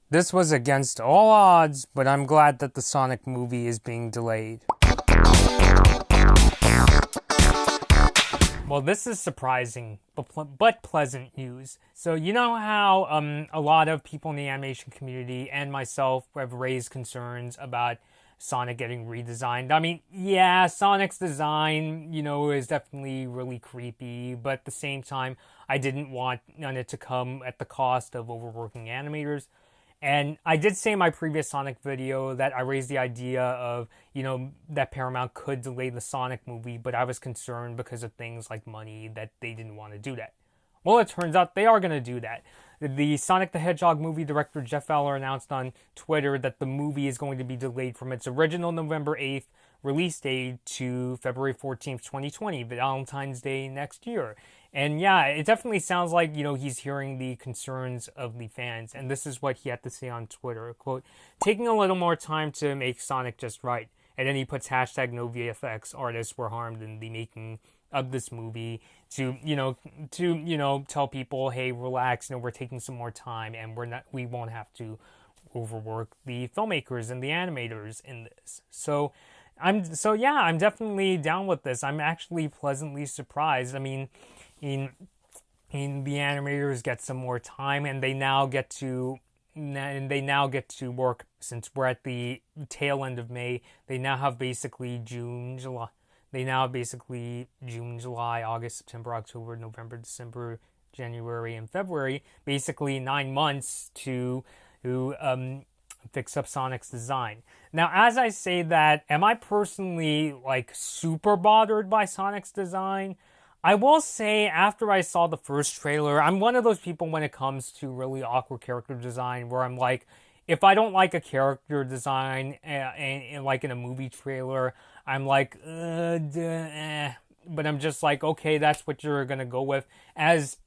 This was against all odds, but I'm glad that the Sonic movie is being delayed. Well, this is surprising, but pleasant news. So, you know how a lot of people in the animation community and myself have raised concerns about Sonic getting redesigned? I mean, yeah, Sonic's design, is definitely really creepy, but at the same time, I didn't want it to come at the cost of overworking animators. And I did say in my previous Sonic video that I raised the idea of, that Paramount could delay the Sonic movie, but I was concerned because of things like money that they didn't want to do that. Well, it turns out they are going to do that. The Sonic the Hedgehog movie director Jeff Fowler announced on Twitter that the movie is going to be delayed from its original November 8th release date to February 14th, 2020, Valentine's Day next year. And yeah, it definitely sounds like, he's hearing the concerns of the fans. And this is what he had to say on Twitter. Quote, taking a little more time to make Sonic just right. And then he puts hashtag no VFX artists were harmed in the making of this movie to tell people, hey, relax, we're taking some more time and we won't have to overwork the filmmakers and the animators in this. I'm definitely down with this. I'm actually pleasantly surprised. I mean, in the animators get some more time and they now get to work. Since we're at the tail end of May, they now have basically June, July. They now have basically June, July, August, September, October, November, December, January, and February. Basically 9 months to fix up Sonic's design. Now, as I say that, am I personally super bothered by Sonic's design? I will say, after I saw the first trailer, I'm one of those people when it comes to really awkward character design where I'm like, if I don't like a character design and like in a movie trailer, I'm like, but I'm just like, okay, that's what you're gonna go with. As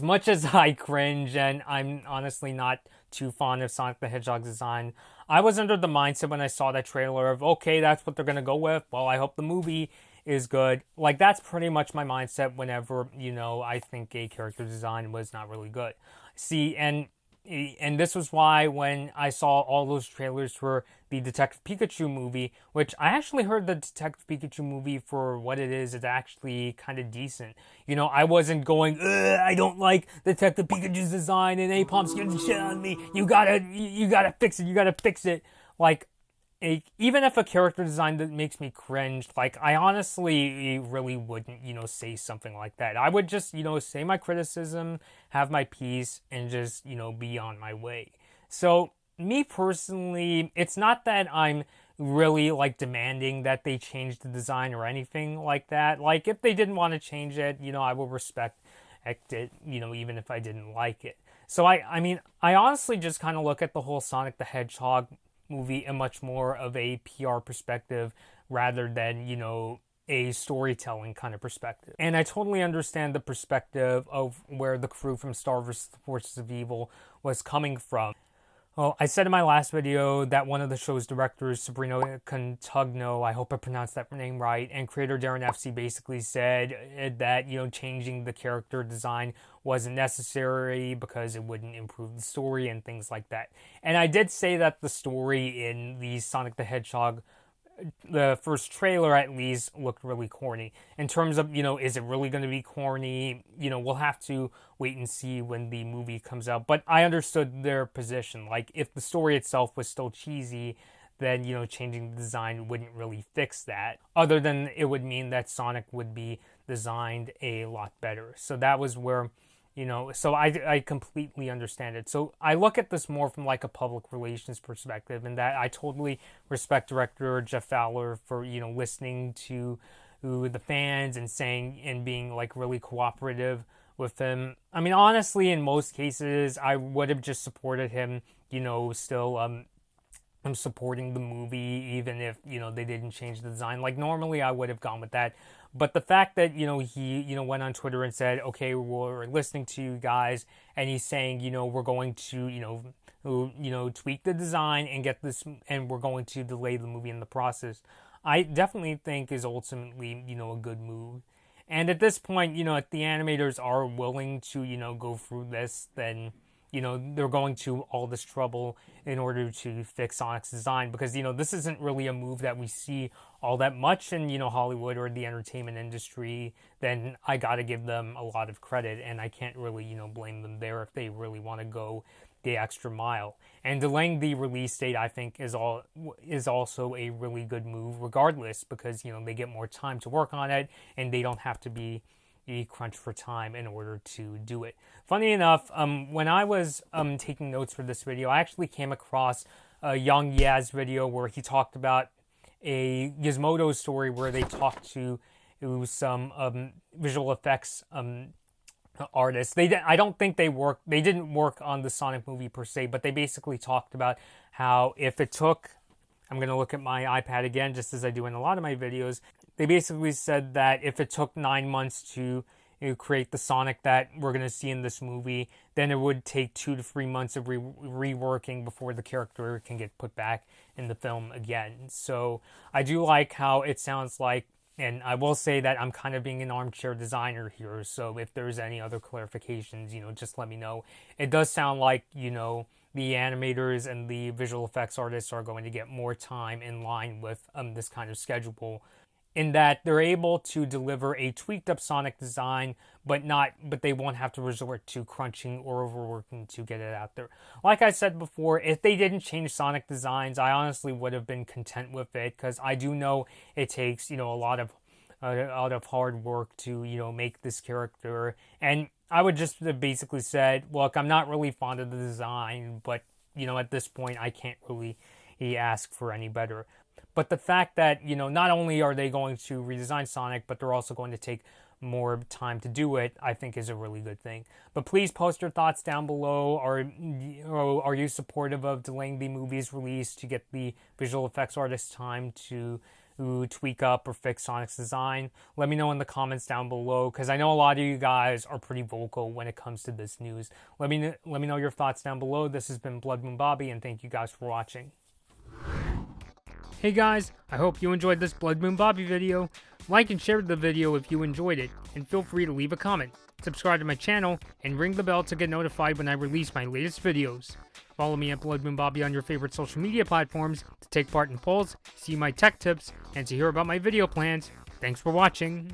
much as I cringe and I'm honestly not too fond of Sonic the Hedgehog design, I was under the mindset when I saw that trailer of, okay, that's what they're gonna go with. Well, I hope the movie is good. Like, that's pretty much my mindset whenever, I think a character design was not really good. See, and this was why when I saw all those trailers for the Detective Pikachu movie, which I actually heard the Detective Pikachu movie for what it is actually kind of decent. I wasn't going, I don't like Detective Pikachu's design and Apom's getting shit on me. You gotta fix it. You gotta fix it. Like, even if a character design that makes me cringe, I honestly really wouldn't, say something like that. I would just, say my criticism, have my piece, and just, be on my way. So, me personally, it's not that I'm really demanding that they change the design or anything like that. If they didn't want to change it, I will respect it, even if I didn't like it. So I mean, I honestly just kind of look at the whole Sonic the Hedgehog movie in much more of a PR perspective rather than, a storytelling kind of perspective. And I totally understand the perspective of where the crew from Star vs. the Forces of Evil was coming from. Well, I said in my last video that one of the show's directors, Sabrina Contugno, I hope I pronounced that name right, and creator Darren FC basically said that, changing the character design wasn't necessary because it wouldn't improve the story and things like that. And I did say that the story in the Sonic the Hedgehog, the first trailer at least, looked really corny. In terms of, is it really going to be corny? We'll have to wait and see when the movie comes out. But I understood their position. If the story itself was still cheesy, then, changing the design wouldn't really fix that. Other than it would mean that Sonic would be designed a lot better. So that was where, so I completely understand it. So I look at this more from a public relations perspective, and that I totally respect director Jeff Fowler for, listening to the fans and saying and being really cooperative with him. I mean, honestly, in most cases, I would have just supported him, still I'm supporting the movie even if, they didn't change the design. Normally I would have gone with that. But the fact that, he, went on Twitter and said, okay, we're listening to you guys, and he's saying, we're going to, tweak the design and get this, and we're going to delay the movie in the process, I definitely think is ultimately, a good move. And at this point, if the animators are willing to, go through this, then they're going to all this trouble in order to fix Sonic's design, because this isn't really a move that we see all that much in Hollywood or the entertainment industry. Then I got to give them a lot of credit, and I can't really blame them there if they really want to go the extra mile. And delaying the release date, I think, is also a really good move regardless, because they get more time to work on it and they don't have to be crunch for time in order to do it. Funny enough, when I was taking notes for this video, I actually came across a Young Yaz video where he talked about a Gizmodo story where they talked to some visual effects artists. I don't think they didn't work on the Sonic movie per se, but they basically talked about how if it took, I'm going to look at my iPad again, just as I do in a lot of my videos. They basically said that if it took 9 months to create the Sonic that we're going to see in this movie, then it would take 2 to 3 months of reworking before the character can get put back in the film again. So I do like how it sounds like, and I will say that I'm kind of being an armchair designer here, so if there's any other clarifications, just let me know. It does sound like, the animators and the visual effects artists are going to get more time in line with this kind of schedule, in that they're able to deliver a tweaked up Sonic design, but they won't have to resort to crunching or overworking to get it out there. Like I said before, if they didn't change Sonic designs, I honestly would have been content with it, because I do know it takes, a lot of hard work to, make this character. And I would just have basically said, look, I'm not really fond of the design, but, at this point, I can't really ask for any better. But the fact that, not only are they going to redesign Sonic, but they're also going to take more time to do it, I think is a really good thing. But please post your thoughts down below. Are you supportive of delaying the movie's release to get the visual effects artists time to tweak up or fix Sonic's design? Let me know in the comments down below, because I know a lot of you guys are pretty vocal when it comes to this news. Let me know your thoughts down below. This has been Blood Moon Bobby, and thank you guys for watching. Hey guys, I hope you enjoyed this Blood Moon Bobby video. Like and share the video if you enjoyed it, and feel free to leave a comment. Subscribe to my channel, and ring the bell to get notified when I release my latest videos. Follow me at Blood Moon Bobby on your favorite social media platforms to take part in polls, see my tech tips, and to hear about my video plans. Thanks for watching.